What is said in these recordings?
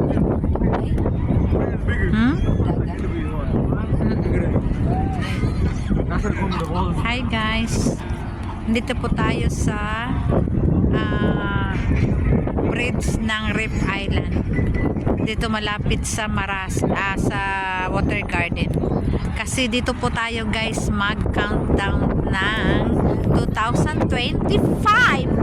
Hmm? Hi guys, dito po tayo sa bridge ng Rip Island. Dito malapit sa sa Water Garden. Kasi dito po tayo guys mag-countdown ng 2025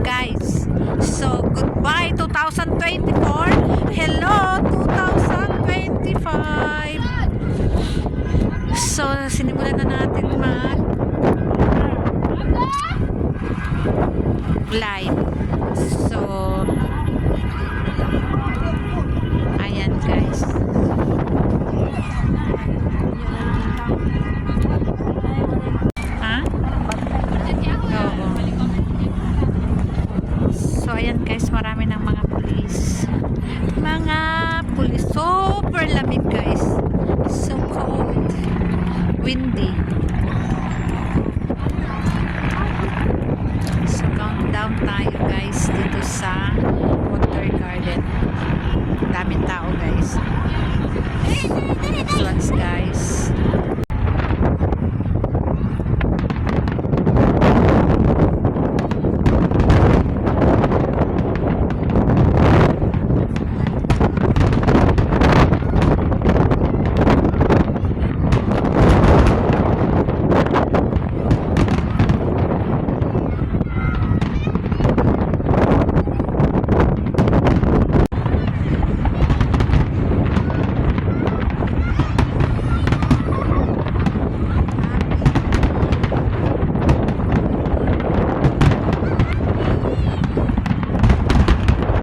guys. So goodbye 2024. Hello 2025. So sinimulan na natin mag live. So ayan guys. Ha? Oo. So ayan guys, marami ng mga pulis. Mga pulis. Super lamig guys. So cold. Windy. So countdown tayo guys dito sa Water Garden. Daming tao guys. This one's guys.